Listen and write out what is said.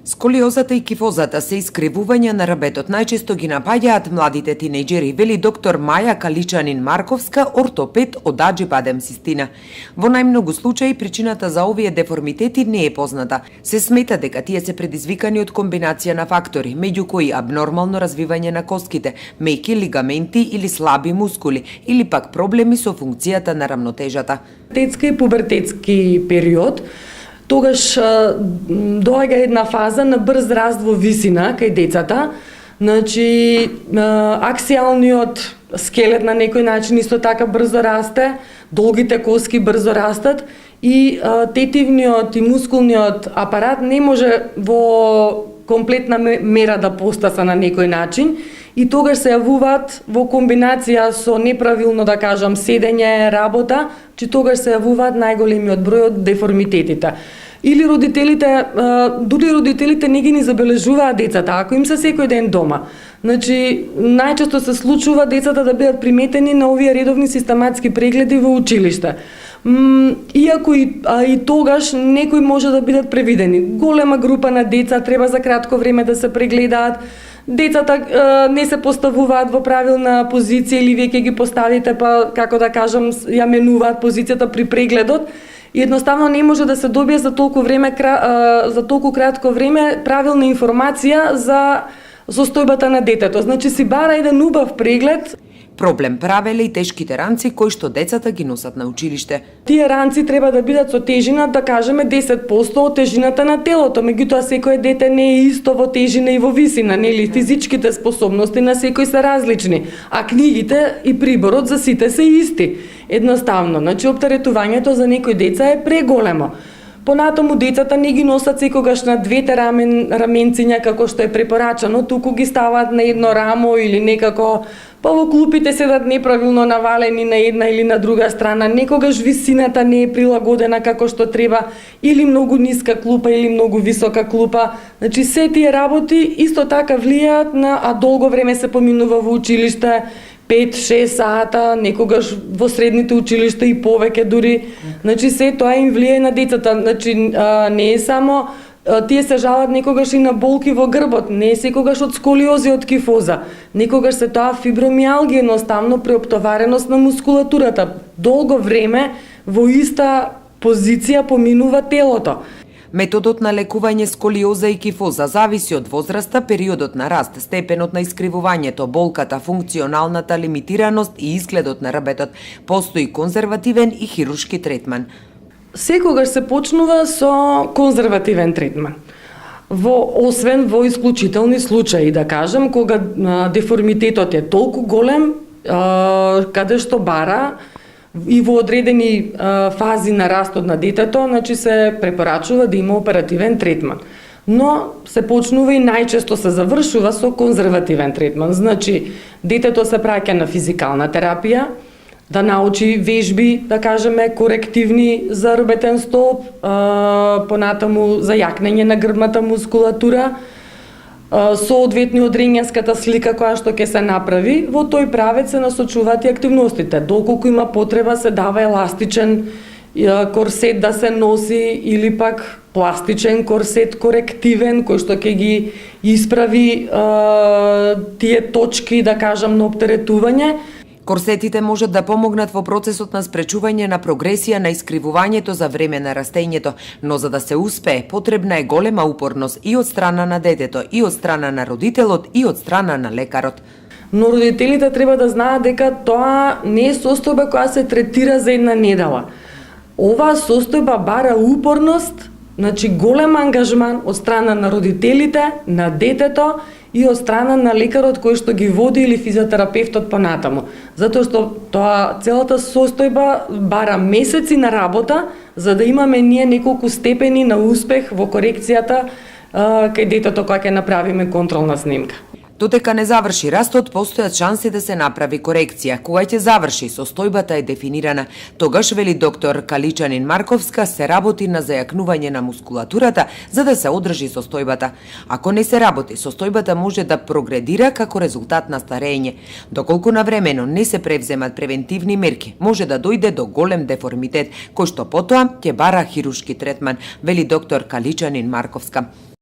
Сколиозата и кифозата се искривувања на рабетот. Најчесто ги напаѓаат младите тинејџери, вели доктор Маја Каличанин-Марковска, ортопед од Аџи-Бадем Систина. Во најмногу случаи причината за овие деформитети не е позната. Се смета дека тие се предизвикани од комбинација на фактори, меѓу кои абнормално развивање на коските, меки лигаменти или слаби мускули, или пак проблеми со функцијата на рамнотежата. Детски и пубертетски период, тогаш доаѓа една фаза на брз раст во висина кај децата. Значи, аксијалниот скелет на некој начин исто така брзо расте, долгите коски брзо растат и тетивниот и мускулниот апарат не може во комплетна мера да постаса на некој начин и тогаш се јавуваат во комбинација со неправилно, да кажам, седење, работа, че тогаш се јавуваат најголемиот број од деформитетите. Или родителите, дури родителите не ги ни забележуваат децата, ако им се секој ден дома. Значи, најчесто се случува децата да бидат приметени на овие редовни систематски прегледи во училиште. Иако и тогаш некои може да бидат превидени. Голема група на деца треба за кратко време да се прегледаат. Децата не се поставуваат во правилна позиција или вие ќе ги поставите, па како да кажам, ја менуваат позицијата при прегледот. И едноставно не може да се добие за толку кратко време правилна информација за состојбата на детето. Значи си бара еден убав преглед. Проблем правеле и тешките ранци кои што децата ги носат на училиште. Тие ранци треба да бидат со тежина, да кажеме 10% од тежината на телото. Меѓутоа секое дете не е исто во тежина и во висина, нели? Физичките способности на секој се различни, а книгите и приборот за сите се исти. Едноставно, значи оптеретувањето за некои деца е преголемо. Понатаму децата не ги носат секогаш на двете раменциња како што е препорачано, туку ги ставаат на едно рамо или некако, па во клупите седат неправилно навалени на една или на друга страна, некогаш висината не е прилагодена како што треба, или многу ниска клупа или многу висока клупа. Значи се тие работи исто така влијаат на, а долго време се поминува во училиште, 5-6 сата, некогаш во средните училишта и повеќе дури. Значи се тоа им влијае на децата. Значи не е само тие се жалат некогаш и на болки во грбот, не е секогаш од сколиози од кифоза. Некогаш се тоа фибромијалгија, едноставно преоптовареност на мускулатурата. Долго време во иста позиција поминува телото. Методот на лекување сколиоза и кифоза зависи од возраста, периодот на раст, степенот на искривувањето, болката, функционалната лимитираност и изгледот на рабетот. Постои конзервативен и хируршки третман. Секогаш се почнува со конзервативен третман. Освен во исклучителни случаи, да кажем, кога деформитетот е толку голем, каде што бара и во одредени фази на растот на детето, значи се препорачува да има оперативен третман. Но се почнува и најчесто се завршува со конзервативен третман. Значи, детето се праќа на физикална терапија, да научи вежби, да кажеме, корективни за рбетен столб, понатаму за јакнење на грбната мускулатура, соодветно од рентгенската слика која што ќе се направи, во тој правец се насочуваат и активностите. Доколку има потреба се дава еластичен корсет да се носи или пак пластичен корсет корективен кој што ќе ги исправи тие точки, да кажам, на оптеретување. Корсетите можат да помогнат во процесот на спречување на прогресија на искривувањето за време на растењето, но за да се успее, потребна е голема упорност и од страна на детето, и од страна на родителот, и од страна на лекарот. Но родителите треба да знаат дека тоа не е состојба која се третира за една недела. Оваа состојба бара упорност, значи голем ангажман од страна на родителите, на детето и од страна на лекарот кој што ги води или физиотерапевтот понатаму. Затоа што тоа целата состојба бара месеци на работа за да имаме ние неколку степени на успех во корекцијата кај детето кога ќе направиме контролна снимка. Додека не заврши растот, постојат шанси да се направи корекција. Кога ќе заврши, состојбата е дефинирана. Тогаш, вели доктор Каличанин-Марковска, се работи на зајакнување на мускулатурата за да се одржи состојбата. Ако не се работи, состојбата може да прогредира како резултат на старење. Доколку навремено не се превземат превентивни мерки, може да дојде до голем деформитет, кој што потоа ќе бара хируршки третман, вели доктор Каличанин-Марковска.